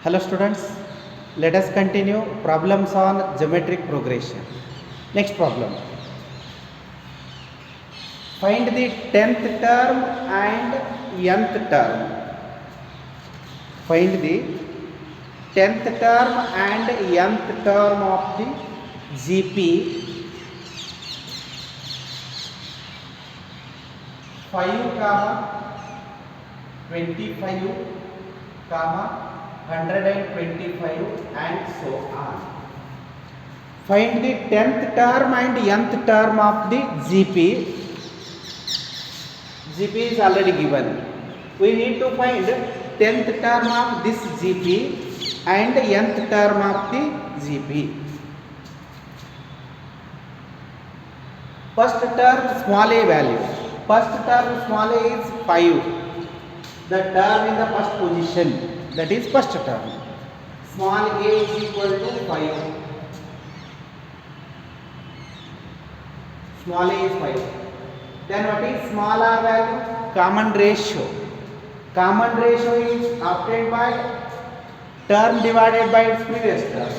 Hello students, let us continue problems on geometric progression. Next problem. Find the 10th term and nth term. Find the 10th term and nth term of the GP 5, 25, 125 and so on. Find the 10th term and nth term of the GP. GP is already given. We need to find 10th term of this GP and nth term of the GP. First term small a value. First term small a is 5. The term in the first position, that is first term. Small a is equal to 5. Small a is 5. Then what is small r value? Common ratio. Common ratio is obtained by term divided by its previous term.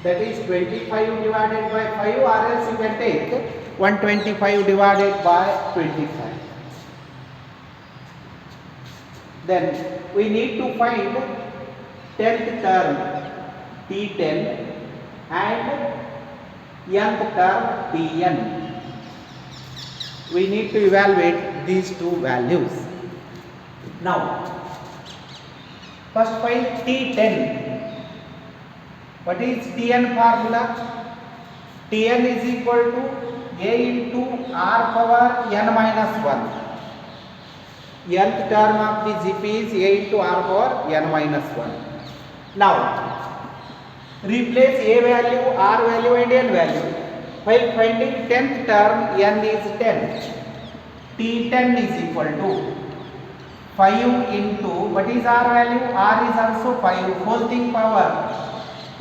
That is 25 divided by 5, or else you can take 125 divided by 25. Then we need to find 10th term T10 and nth term Tn. We need to evaluate these two values. Now, first find T10. What is Tn formula? Tn is equal to a into r power n minus 1. Nth term of the GP is a into r power n minus 1. Now, replace a value, r value and n value. While finding 10th term, n is 10. T10 is equal to 5 into, what is r value? R is also 5, whole thing power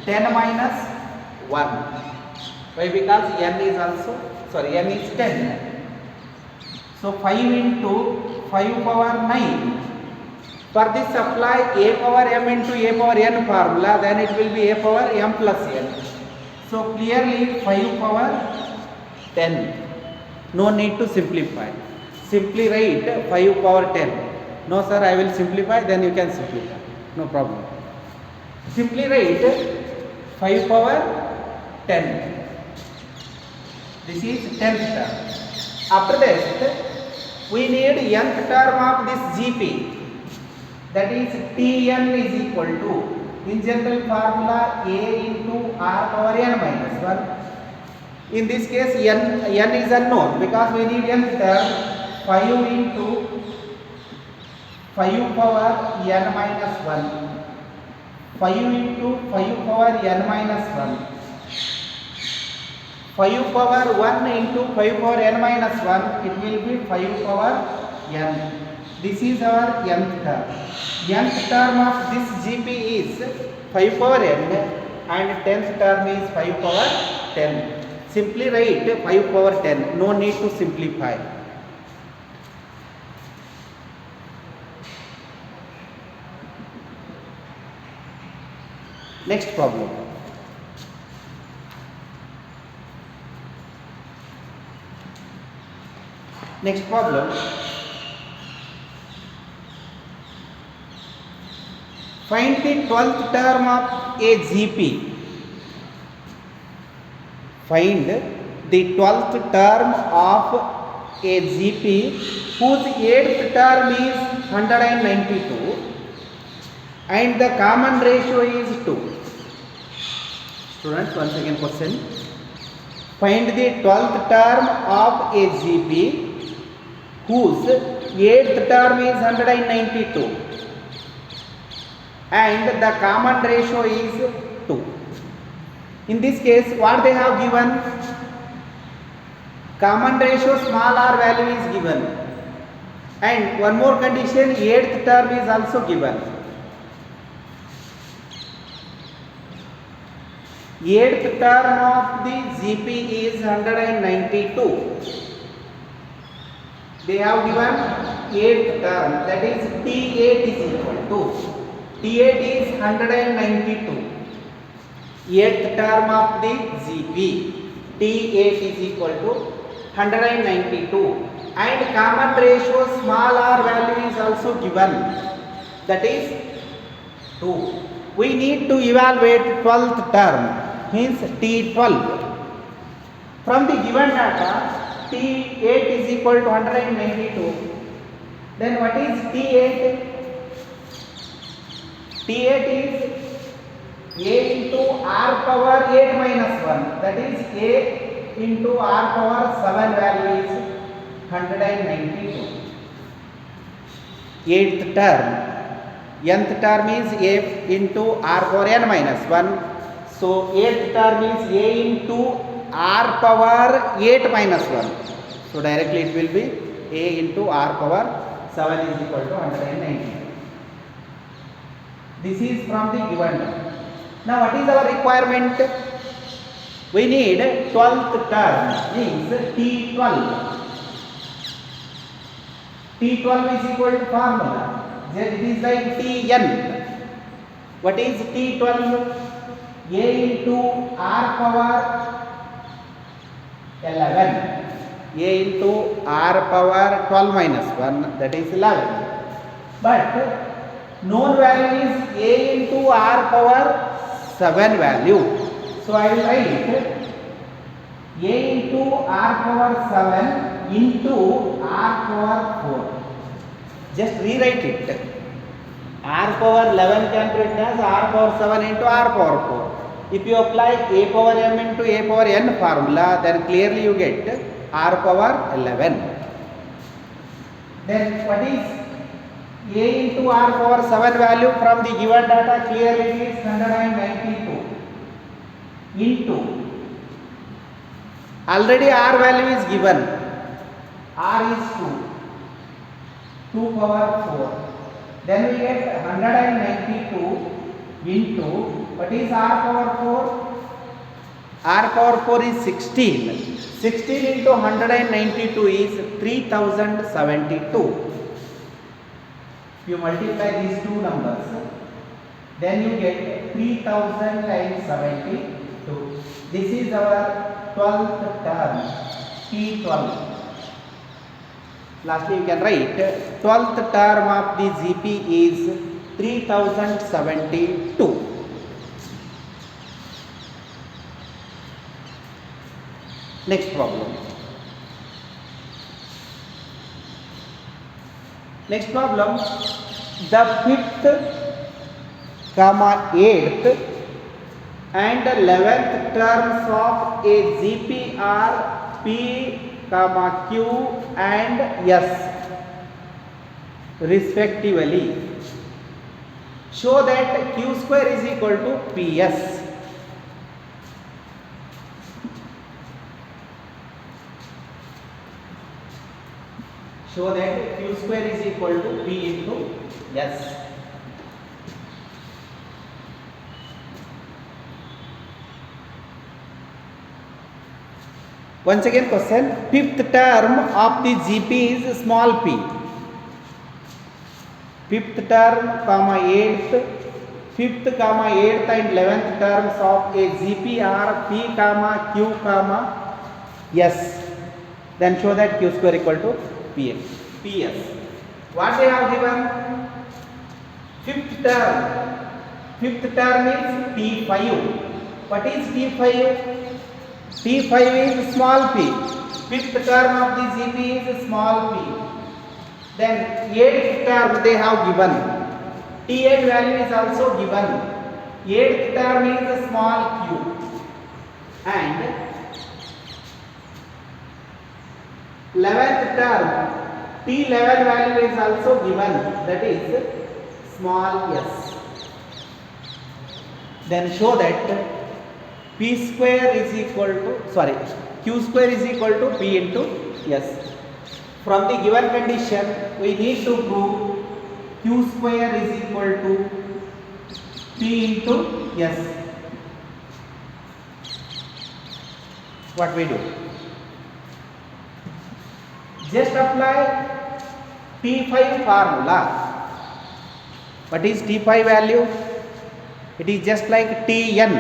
10 minus 1. Why? Because n is also, n is 10. So 5 into 5 power 9. For this apply a power m into a power n formula, then it will be a power m plus n. So clearly 5 power 10. No need to simplify. Simply write 5 power 10. No sir, I will simplify, then you can simplify. No problem. Simply write 5 power 10. This is 10th term. After that, we need nth term of this GP. That is Tn is equal to, in general formula, a into r power n minus 1. In this case, n is unknown because we need nth term. 5 into 5 power n minus 1. 5 into 5 power n minus 1. 5 power 1 into 5 power n minus 1, it will be 5 power n. This is our nth term. Nth term of this GP is 5 power n and 10th term is 5 power 10. Simply write 5 power 10. No need to simplify. Next problem. Next problem. Find the 12th term of a GP. Find the 12th term of a GP whose 8th term is 192 and the common ratio is 2. Students, once again question. Find the 12th term of a GP whose 8th term is 192 and the common ratio is 2. In this case, what they have given? Common ratio small r value is given, and one more condition, 8th term is also given. 8th term of the GP is 192. They have given 8th term, that is T8 is equal to T8 is 192. Eighth term of the GP. T8 is equal to 192. And common ratio small r value is also given. That is 2. We need to evaluate 12th term, means T12. From the given data, T8 is equal to 192. Then what is T8? T8 is A into R power 8 minus 1. That is A into R power 7 value is 192. 8th term. Nth term is A into R power n minus 1. So 8th term is A into R power 8 minus 1. So directly it will be A into R power 7 is equal to 190. This is from the given term. Now what is our requirement? We need 12th term, means T12. T12 is equal to formula. It is like Tn. What is T12? A into R power 11. A into R power 12 minus 1, that is 11. But known value is A into R power 7 value. So I will write A into R power 7 into R power 4. Just rewrite it. R power 11 can be written as R power 7 into R power 4. If you apply A power m into A power n formula, then clearly you get R power 11. Then what is A into R power 7 value from the given data? Clearly it is 192 into, already R value is given. R is 2 power 4. Then we get 192 into, what is R power 4? R power 4 is 16. 16 into 192 is 3072. You multiply these two numbers, then you get 3000 times 72. This is our 12th term, T12. Lastly, you can write 12th term of the GP is 3072. Next problem. Next problem, the 5th, 8th and 11th terms of a GP are P, Q and S respectively. Show that Q square is equal to PS. Show that Q square is equal to P into S. Once again question, 5th term of the GP is small p. 5th term, 8th, 5th, 8th and 11th terms of a GP are P, Q, S. Then show that Q square equal to PS. What they have given? 5th term. 5th term is T5. What is T5? T5 is small p. 5th term of the GP is small p. Then 8th term they have given. T8 value is also given. 8th term is small q. And 11th term, T11 value is also given, that is small s. Then show that P square is equal to, Q square is equal to P into S. From the given condition, we need to prove Q square is equal to P into S. What we do? Just apply T5 formula. What is T5 value? It is just like Tn.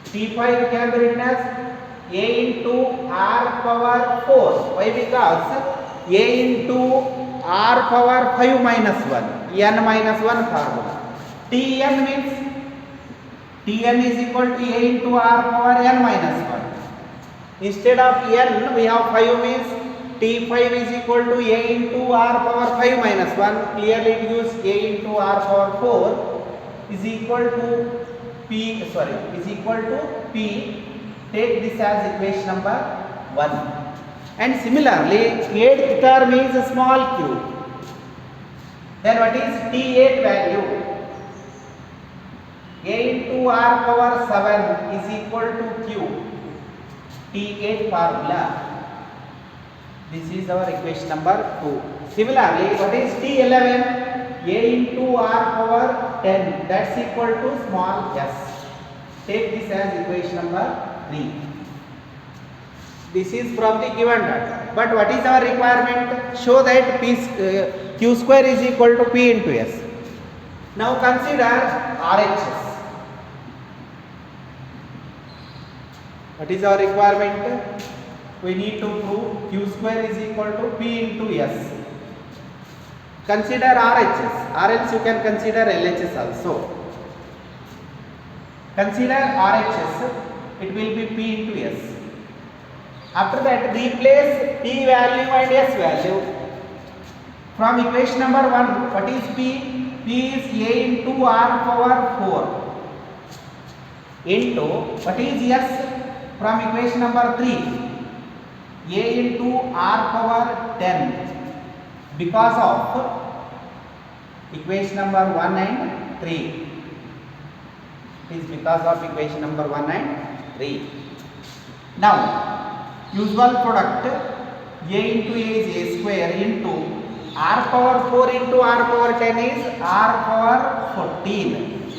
T5 can be written as A into R power 4. Why? Because A into R power 5 minus 1. N minus 1 formula. Tn means Tn is equal to A into R power n minus 1. Instead of n, we have 5 means T5 is equal to A into R power 5 minus 1. Clearly it gives A into R power 4 is equal to is equal to P. Take this as equation number 1. And similarly, 8th term is a small q. Then what is T8 value? A into R power 7 is equal to Q. T8 formula. This is our equation number 2. Similarly, what is T11? A into R power 10, that's equal to small s. Take this as equation number 3. This is from the given data. But what is our requirement? Show that Q square is equal to P into S. Now consider RHS. What is our requirement? We need to prove Q square is equal to P into S. Consider RHS, or else you can consider LHS also. Consider RHS, it will be P into S. After that, replace P value and S value. From equation number 1, what is P? P is A into R power 4 into, what is S? From equation number 3, A into R power 10. Because of equation number 1 and 3. It is because of equation number 1 and 3. Now, usual product A into A is A square into R power 4 into R power 10 is R power 14.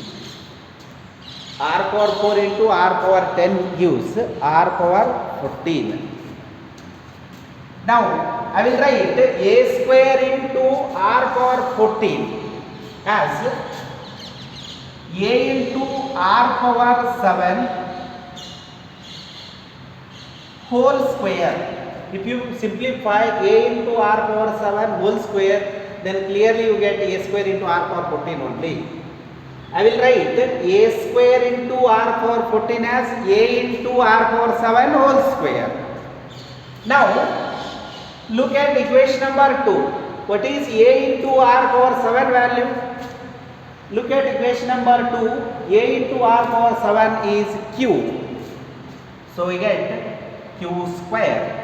R power 4 into R power 10 gives R power 14. Now, I will write A square into R power 14 as A into R power 7 whole square. If you simplify A into R power 7 whole square, then clearly you get A square into R power 14 only. I will write A square into R power 14 as A into R power 7 whole square. Now, look at equation number 2. What is A into R power 7 value? Look at equation number 2. A into R power 7 is Q. So we get Q square.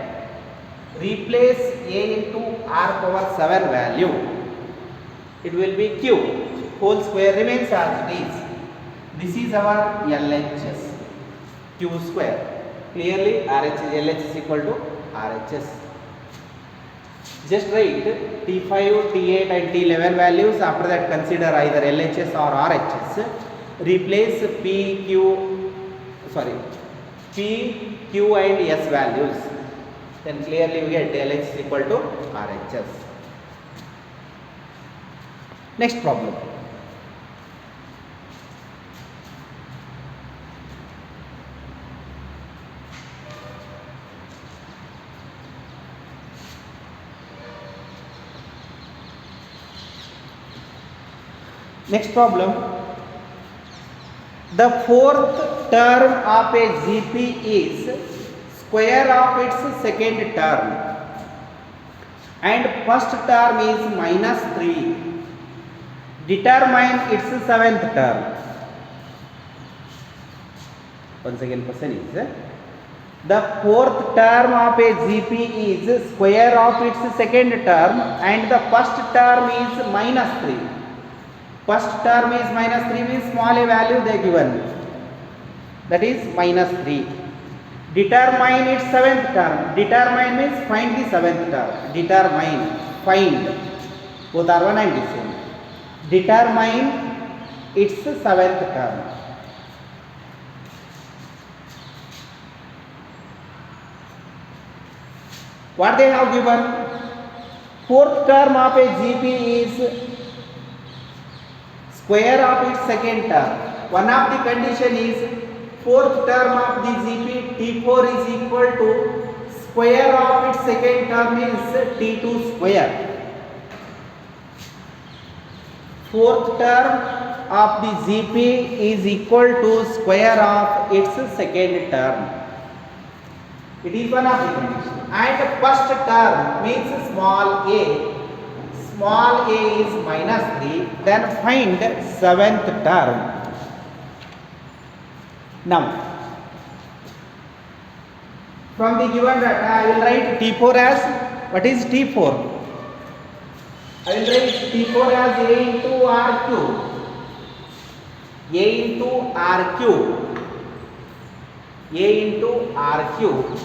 Replace A into R power 7 value. It will be Q. Whole square remains as it is. This is our LHS. Q square. Clearly LHS is equal to RHS. Just write T5, T8 and T11 values. After that consider either LHS or RHS. Replace P, Q and S values. Then clearly we get LHS equal to RHS. Next problem. Next problem, the fourth term of a GP is square of its second term and first term is minus 3. Determine its seventh term. Once again question is, the fourth term of a GP is square of its second term and the first term is minus 3. First term is minus 3 means small a value they given, that is minus 3. Determine its seventh term. Determine means find the seventh term. Determine, find, both are one and the same. Determine its seventh term. What they have given? Fourth term of a GP is square of its second term. One of the condition is fourth term of the GP T4 is equal to square of its second term is T2 square. Fourth term of the GP is equal to square of its second term. It is one of the conditions. And first term means small a. Small a is minus 3. Then find seventh term. Now, from the given data, I will write T4 as, what is T4? I will write T4 as A into R cube. A into R cube. A into R cube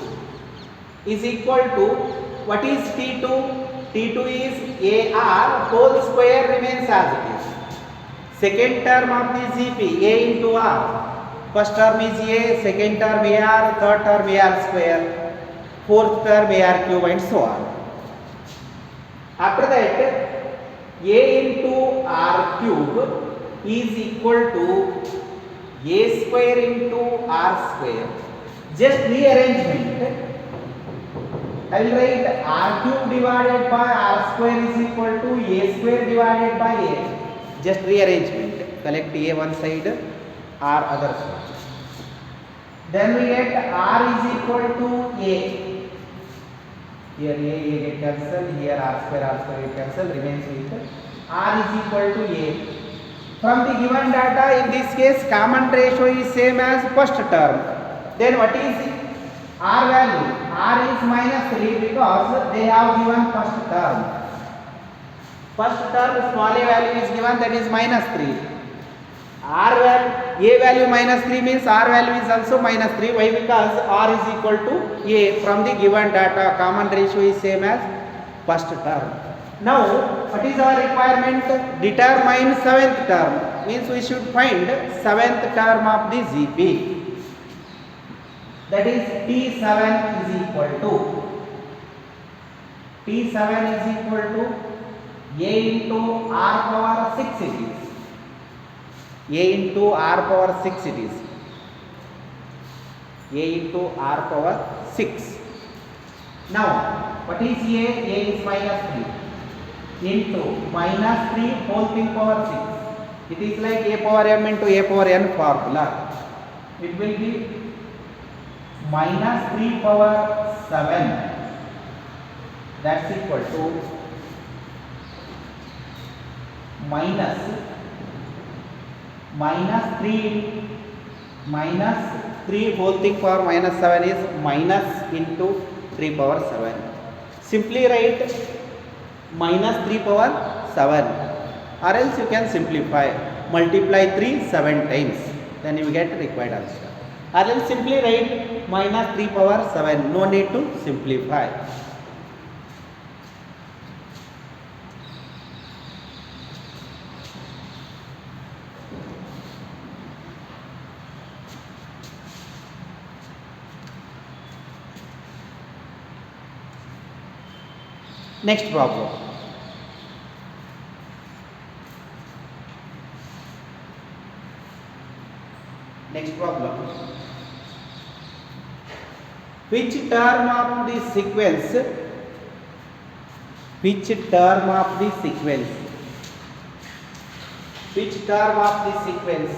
is equal to, what is T2? T2 is AR whole square remains as it is. Second term of the GP, A into R. First term is A, second term AR, third term AR square, fourth term AR cube and so on. After that, A into R cube is equal to A square into R square. Just rearrangement. I will write R cube divided by R square is equal to A square divided by A. Just rearrangement. Collect A one side, R other side. Then we get R is equal to A. Here A get cancelled, here R square get cancelled, remains with R is equal to A. From the given data, in this case, common ratio is same as first term. Then what is R value? R is minus 3 because they have given first term. First term small a value is given, that is minus 3. R value, A value minus 3 means R value is also minus 3. Why? Because R is equal to A. From the given data, common ratio is same as first term. Now, what is our requirement? Determine seventh term. Means we should find seventh term of the GP. That is T7 is equal to T7 is equal to A into R power 6 it is. A into R power 6 it is. A into R power 6. Now, what is A? A is minus 3 into minus 3 whole thing power 6. It is like A power M into A power N formula. It will be minus 3 power 7. That's equal to minus 3 whole thing power minus 7 is minus into 3 power 7. Simply write minus 3 power 7, or else you can simplify, multiply 3 7 times, then you get required answer. Or else simply write minus 3 power 7, no need to simplify. Next problem. Next problem. Which term of the sequence? Which term of the sequence? Which term of the sequence?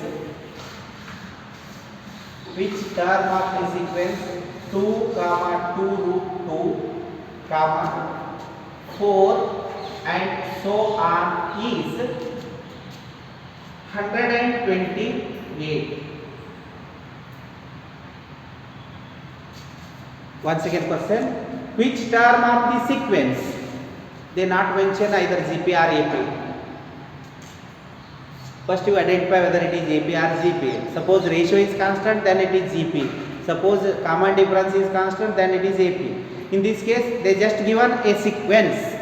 Which term of the sequence? 2, 2 root 2, 4 and so on is 128. Once again question, which term of the sequence? They not mention either GP or AP. First you identify whether it is AP or GP. Suppose ratio is constant, then it is GP. Suppose common difference is constant, then it is AP. In this case, they just given a sequence.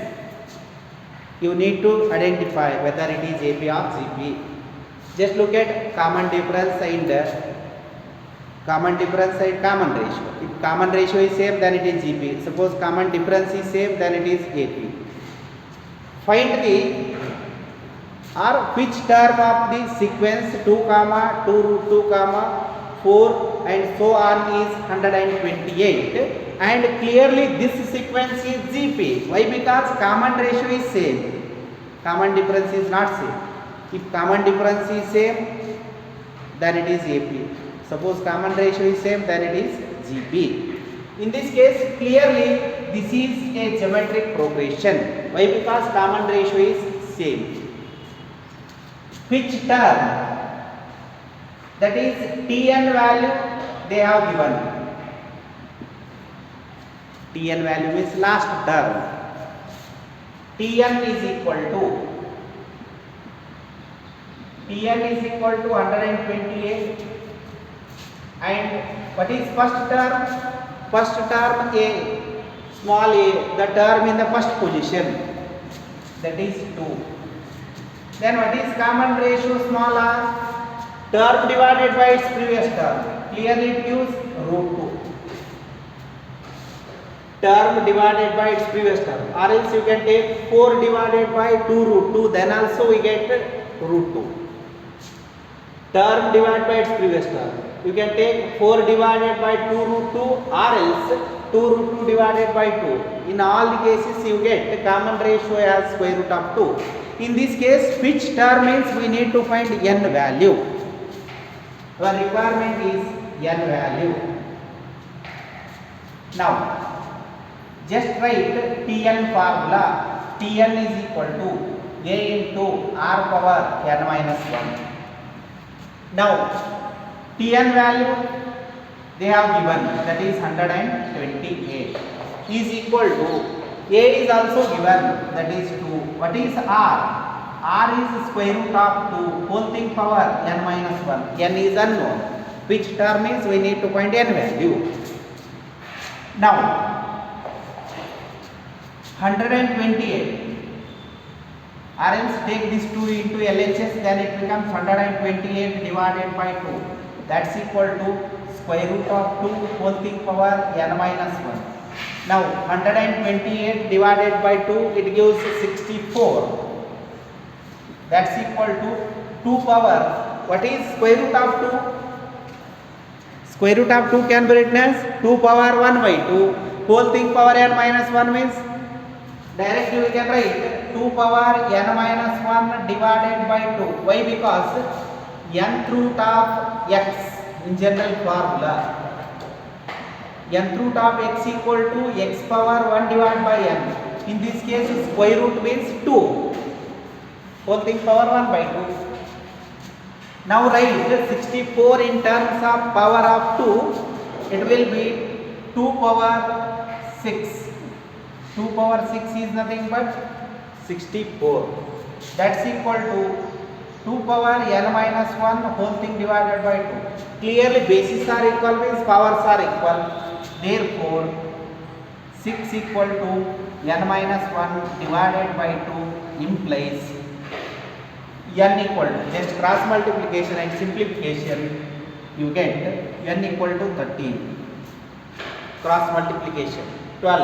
You need to identify whether it is AP or GP. Just look at common difference and common ratio. If common ratio is same, then it is GP. Suppose common difference is same, then it is AP. Find the or which term of the sequence 2 comma 2 root 2 comma 4 and so on is 128, and clearly this sequence is GP. Why? Because common ratio is same, common difference is not same. If common difference is same, then it is AP. Suppose common ratio is same, then it is GP. In this case, clearly this is a geometric progression. Why? Because common ratio is same. Which term, that is Tn value, they have given. Tn value is last term. Tn is equal to 128, and what is first term? First term A, small a, the term in the first position, that is 2. Then what is common ratio? Small r, term divided by its previous term. Clearly it gives root 2. Term divided by its previous term, or else you can take 4 divided by 2 root 2, then also we get root 2. Term divided by its previous term, you can take 4 divided by 2 root 2, or else 2 root 2 divided by 2. In all the cases you get common ratio as square root of 2. In this case, which term means we need to find n value. Our requirement is n value. Now just write Tn formula. Tn is equal to A into R power n minus 1. Now Tn value they have given, that is 128, is equal to A is also given, that is 2. What is R? R is square root of 2 whole thing power n minus 1. N is unknown. Which term means we need to find n value. Now 128, or else take this 2 into LHS, then it becomes 128 divided by 2. That's equal to square root of 2 whole thing power n minus 1. Now 128 divided by 2, it gives 64. That's equal to 2 power. What is square root of 2? Square root of 2 can be written as 2 power 1 by 2 whole thing power n minus 1 means directly we can write 2 power n minus 1 divided by 2. Why? Because nth root of x in general formula, nth root of x equal to x power 1 divided by n. In this case, square root means 2 whole thing power 1 by 2. Now write 64 in terms of power of 2. It will be 2 power 6. 2 power 6 is nothing but 64. That's equal to 2 power n minus 1 whole thing divided by 2. Clearly bases are equal means powers are equal. Therefore 6 equal to n minus 1 divided by 2 implies n equal to, just cross multiplication and simplification, you get n equal to 13. Cross multiplication 12,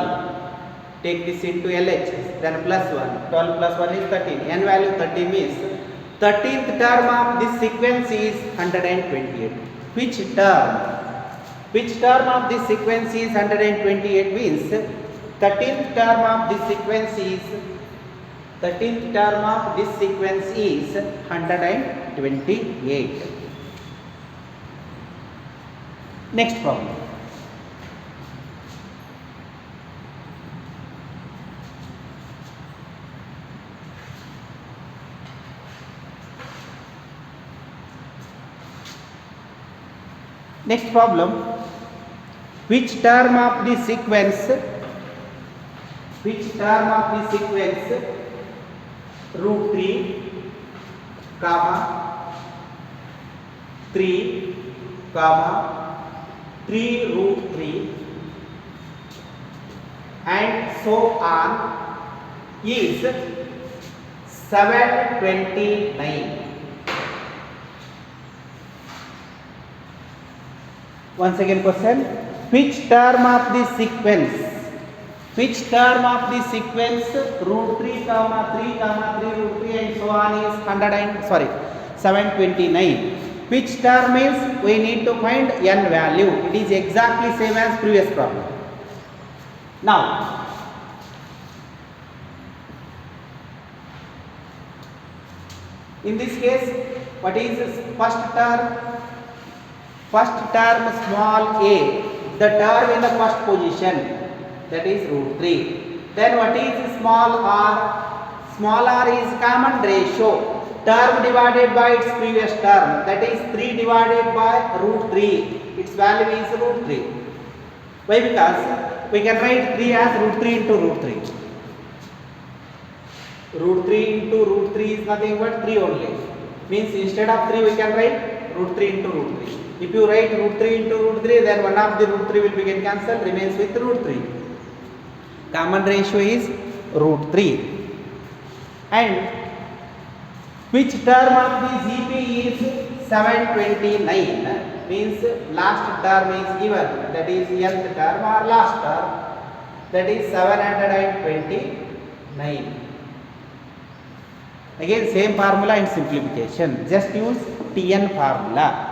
take this into LHS, then plus 1, 12 plus 1 is 13, n value 30 means 13th term of this sequence is 128. Which term of this sequence is 128 means 13th term of this sequence is 128. Next problem. Next problem, which term of the sequence root 3 comma 3 comma 3 root 3 and so on is 729. Once again question, which term of the sequence Which term of the sequence root 3 comma 3 comma 3 root 3 and so on is 729? Which term is we need to find n value? It is exactly same as previous problem. Now, in this case, what is first term? First term small a, the term in the first position, that is root 3. Then what is small r? Small r is common ratio, term divided by its previous term, that is 3 divided by root 3. Its value is root 3. Why? Because we can write 3 as root 3 into root 3. Root 3 into root 3 is nothing but 3 only. Means instead of 3 we can write root 3 into root 3. If you write root 3 into root 3, then one of the root 3 will become cancelled, remains with root 3. Common ratio is root 3. And which term of the GP is 729? Means last term is given, that is nth term or last term, that is 729. Again same formula and simplification, just use Tn formula.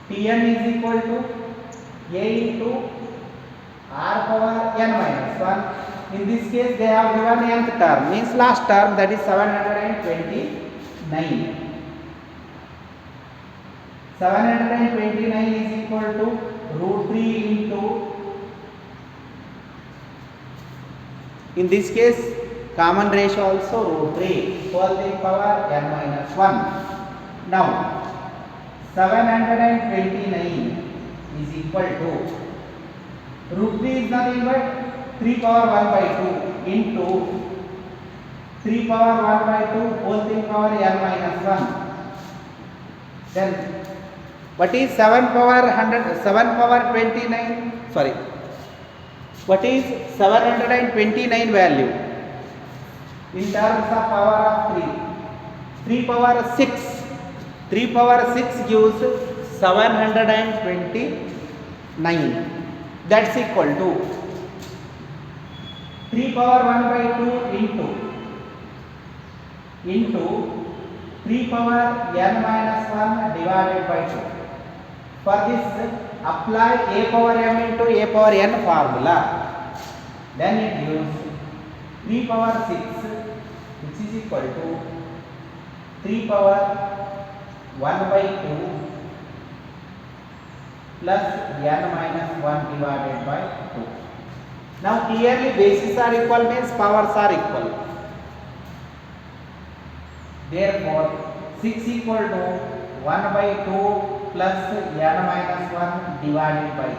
Tn is equal to a into r power n minus 1. In this case they have given nth term, means last term, that is 729. 729 is equal to root 3 into, in this case common ratio also root 3, whole to the power n minus 1. Now 729 is equal to root 3 is nothing but 3 power 1 by 2 into 3 power 1 by 2 whole to the power n minus 1. Then what is 7 power 29? Sorry. What is 729 value? In terms of power of 3. 3 power 6. 3 power 6 gives 729. That's equal to 3 power 1 by 2 into 3 power n minus 1 divided by 2. For this, apply a power m into a power n formula. Then it gives 3 power 6, which is equal to 3 power 1 by 2 plus n minus 1 divided by 2. Now clearly bases are equal means powers are equal. Therefore 6 equal to 1 by 2 plus n minus 1 divided by 2.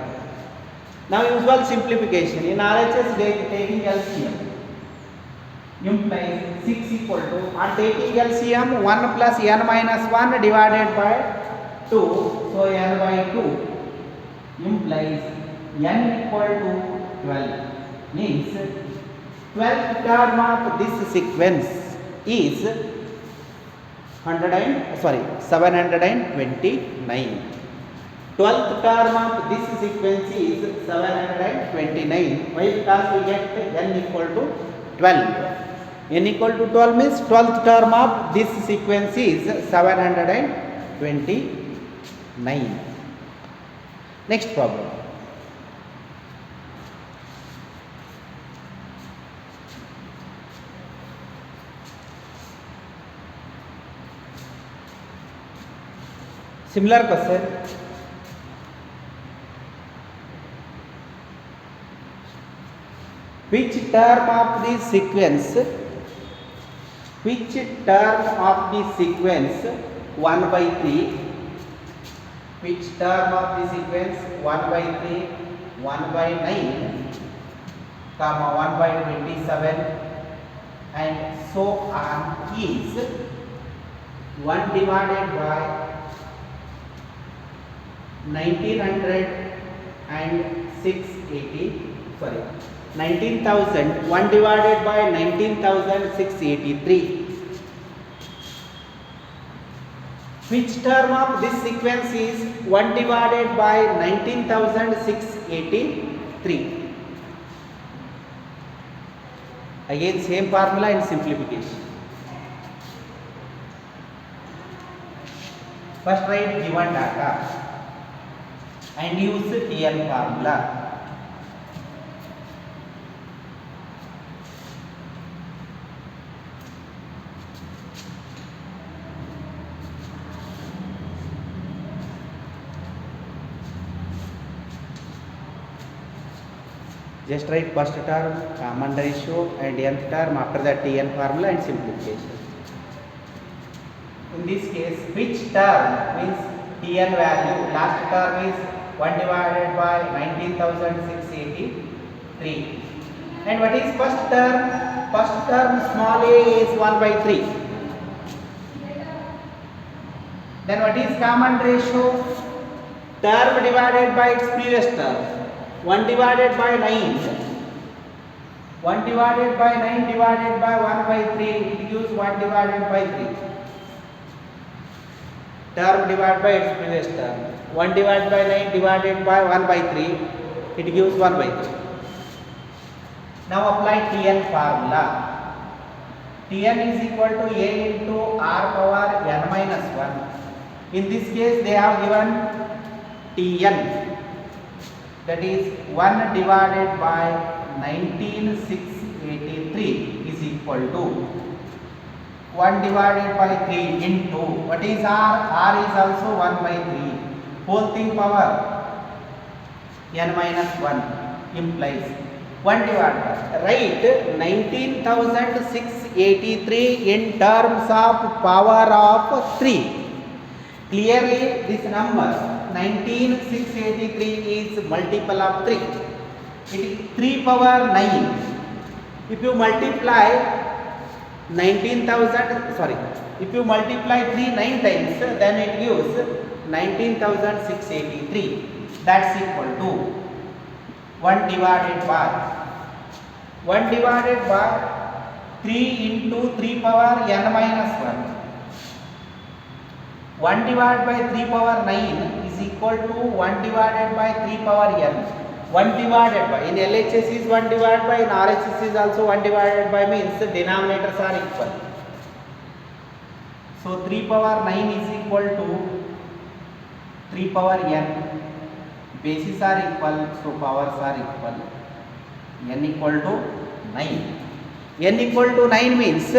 Now usual simplification in RHS taking LCM implies 6 equal to, on taking LCM 1 plus n minus 1 divided by 2, so n by 2 implies n equal to 12, means 12th term of this sequence is 729. 12th term of this sequence is 729. Why? Because we get n equal to 12. N equal to 12 means 12th term of this sequence is 729. Next problem. Similar question. Which term of the sequence 1 by 3, which term of the sequence 1 by 3, 1 by 9, comma 1 by 27 and so on is 1 divided by 1900 and 19,000, 1 divided by 19,683. Which term of this sequence is 1 divided by 19,683? 3. Again same formula in simplification. First write given data and use Tn formula. Just write first term, common ratio and nth term, after that Tn formula and simplification. In this case, which term means Tn value, last term is 1 divided by 19,683. And what is first term? First term small a is 1 by 3. Then what is common ratio? Term divided by its previous term. 1 divided by 9. 1 divided by 9 divided by 1 by 3. It gives 1 divided by 3. Term divided by its previous term. 1 divided by 9 divided by 1 by 3. It gives 1 by 3. Now apply Tn formula. Tn is equal to a into r power n minus 1. In this case they have given Tn, that is 1 divided by 19,683 is equal to 1 divided by 3 into, what is r? R is also 1 by 3. Whole thing power n minus 1 implies 1 divided by, write 19,683 in terms of power of 3. Clearly this number 19,683 is multiple of 3. It is 3 power 9. If you multiply if you multiply 3 9 times, then it gives 19,683. That's equal to 1 divided by 3 into 3 power n minus 1. 1 divided by 3 power 9 is equal to 1 divided by 3 power n. 1 divided by, in LHS is 1 divided by, in RHS is also 1 divided by, means the denominators are equal. So 3 power 9 is equal to 3 power n. Bases are equal, so powers are equal. N equal to 9. N equal to 9 means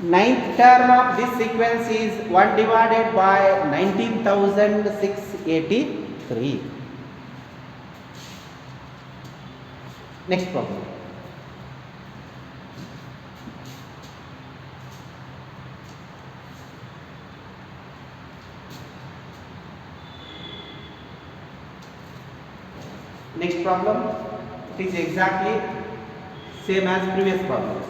ninth term of this sequence is 1 divided by 19,683. Next problem. Next problem, it is exactly same as previous problems.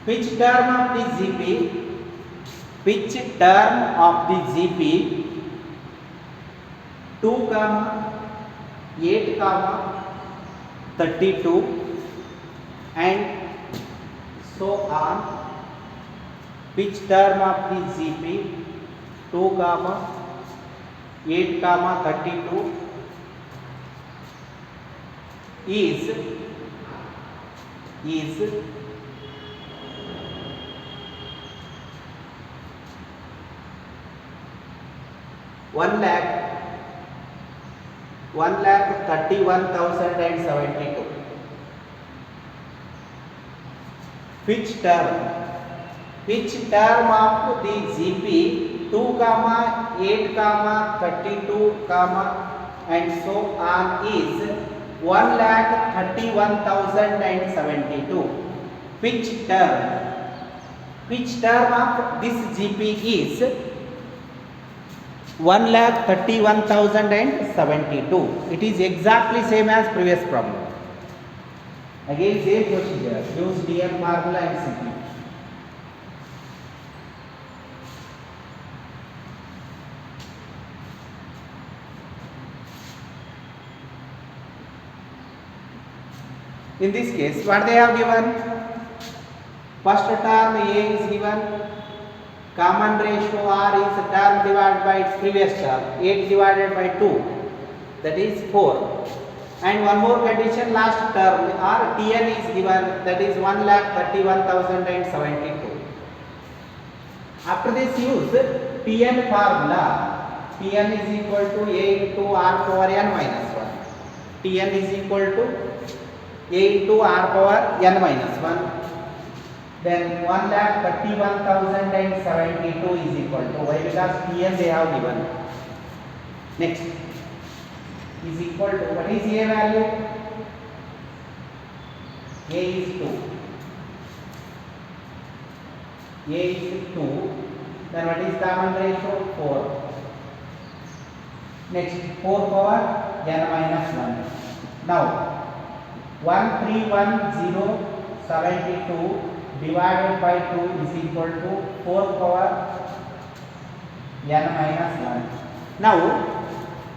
Which term of the GP 2, 8, 32 and so on, which term of the GP 2, 8, 32 is 1,31,072. Which term of the GP 2, 8, 32, and so on is 1,31,072. Which term of this GP is 1,31,072. It is exactly same as previous problem. Again same procedure. Use Tn formula and simplify. In this case, what they have given? First term A is given, common ratio R is term divided by its previous term, 8 divided by 2, that is 4. And one more condition, last term or Tn is given, that is 1,31,072. After this use Tn formula, Tn is equal to A into R power n minus 1. Tn is equal to A into R power n minus 1. Then 1,31,072 is equal to, why? Because Tn they have given. Next is equal to, what is A value? A is 2. A is 2. Then what is common ratio? 4. Next 4 power n minus 1. Now 131,072 divided by 2 is equal to 4 power n minus 1. Now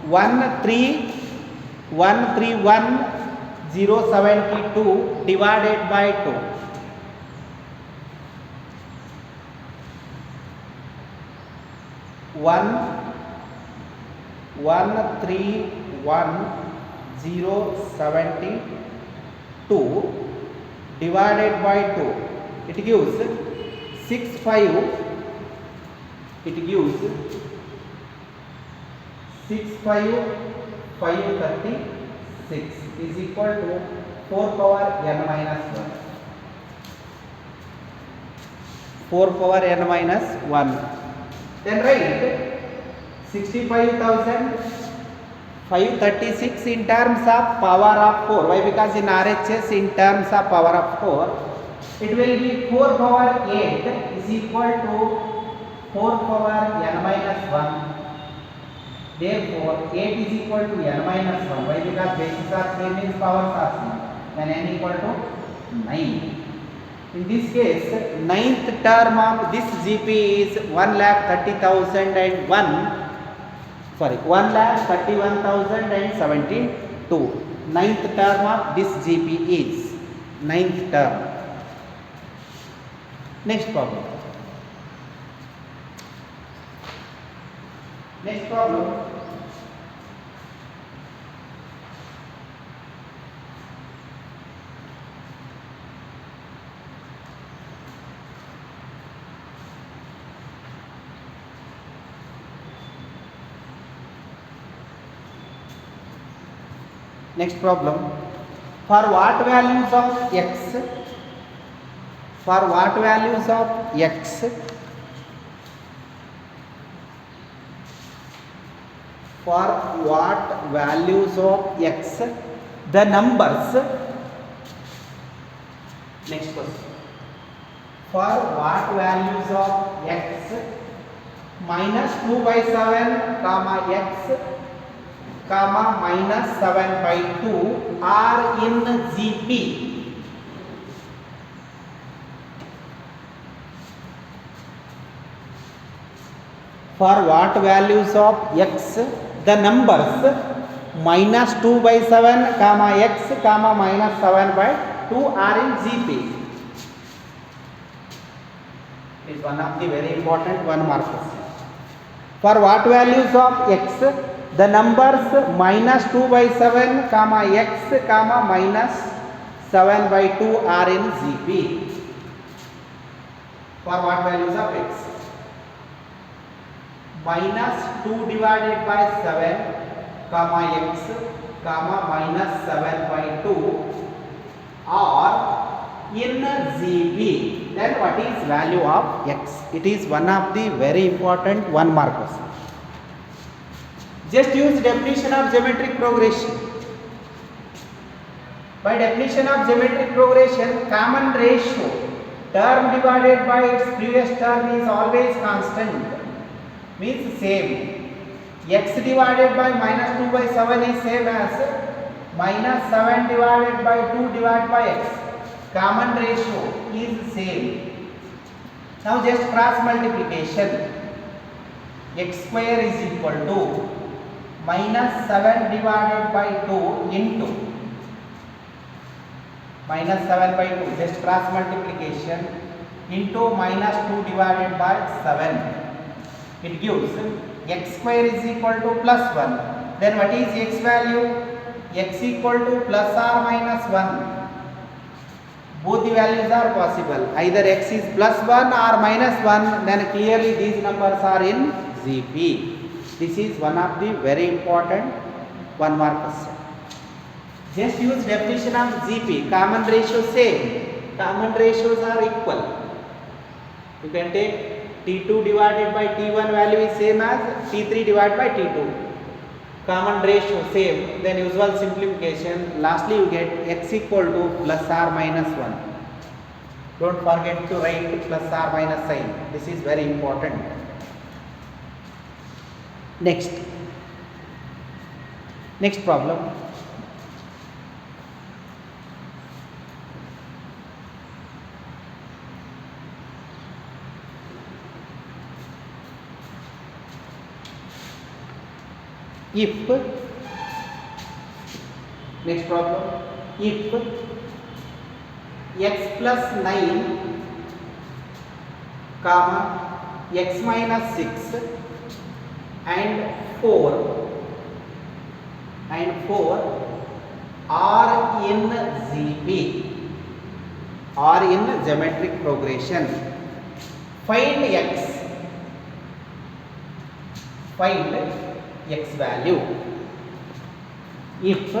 131,072 divided by 2. 131,072 divided by 2, it gives 65. It gives 65,536 is equal to 4 power n minus 1. 4 power n minus 1. Then write 65,536 in terms of power of 4. Why? Because in RHS in terms of power of 4, it will be 4 power 8 is equal to 4 power n minus 1. Therefore 8 is equal to n minus 1. Why? Because bases are same, means powers are same. Then n equal to 9. In this case, ninth term of this GP is 1,30,001. Sorry, 1,31,072. Ninth term of this GP is ninth term. Next problem. Next problem. Next problem. For what values of x? For what values of x? For what values of x? The numbers. Next question. For what values of x minus 2 by 7 comma x comma minus 7 by 2 are in GP. For what values of x, the numbers minus 2 by 7 comma x comma minus 7 by 2 are in GP. It is one of the very important 1 mark question. For what values of x, the numbers minus 2 by 7 comma x comma minus 7 by 2 are in GP. For what values of x? Minus 2 divided by 7 comma x comma minus 7 by 2 are in GP. Then what is value of x? It is one of the very important 1 mark question. Just use definition of geometric progression. By definition of geometric progression, common ratio term divided by its previous term is always constant, means same. X divided by minus 2 by 7 is same as minus 7 divided by 2 divided by x. Common ratio is same. Now just cross multiplication. X square is equal to minus 7 divided by 2 into minus 7 by 2. Just cross multiplication. into minus 2 divided by 7. It gives x square is equal to plus 1. Then what is x value? X equal to plus or minus 1. Both the values are possible. Either x is plus 1 or minus 1, then clearly these numbers are in GP. This is one of the very important one mark question. Just use definition of GP. Common ratio same. Common ratios are equal. You can take T2 divided by T1 value is same as T3 divided by T2. Common ratio same. Then usual simplification. Lastly you get x equal to plus or minus 1. Don't forget to write plus or minus sign. This is very important. Next problem. If x plus 9 comma x minus 6 and 4 are in GP, are in geometric progression, find x value. If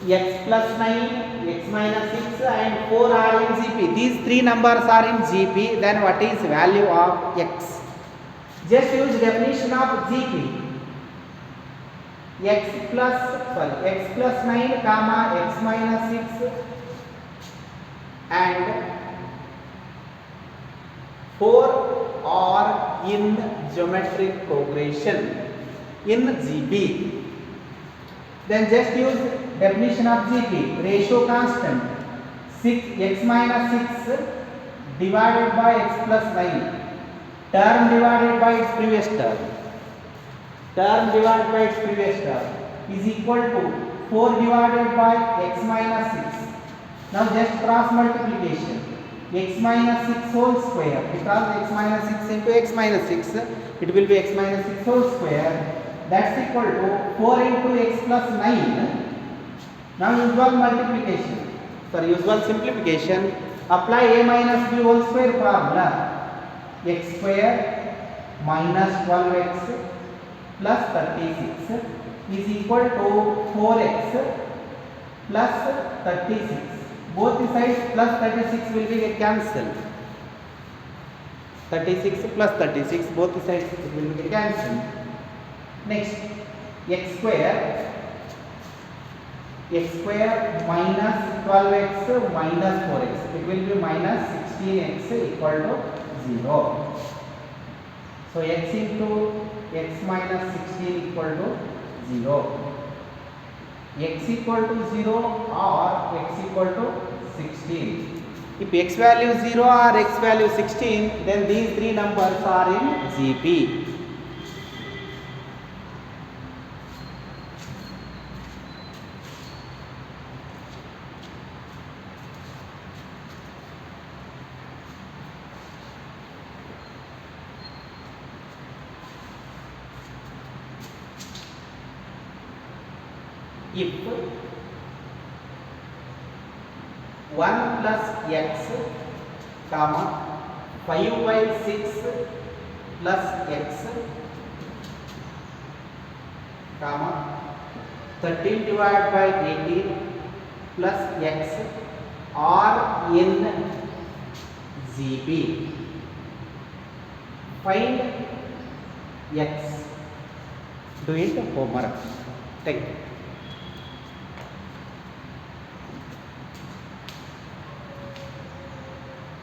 x plus 9, x minus 6 and 4 are in GP, these three numbers are in GP, then what is value of x? Just use definition of GP. x plus 9 comma x minus 6 and 4 are in geometric progression in GP. Then just use definition of GP. Ratio constant 6 x minus 6 divided by x plus 9. Term divided by its previous term. Term divided by its previous term is equal to 4 divided by x minus 6. Now just cross multiplication. X minus 6 whole square, because x minus 6 into x minus 6, it will be x minus 6 whole square. That's equal to 4 into x plus 9. Now usual simplification. Apply a minus b whole square formula. X square minus 12x plus 36 is equal to 4x plus 36. Both the sides plus 36 will be cancelled. 36 plus 36, both the sides will be cancelled. Next, x square minus 12x minus 4x. It will be minus 16x equal to 0. So x into x minus 16 equal to 0. X equal to 0 or x equal to 16. If x value 0 or x value 16, then these three numbers are in GP. If 1 plus x comma 5 by 6 plus x comma 13 divided by 18 plus x are in GP, find x. Do it homework. Thank you.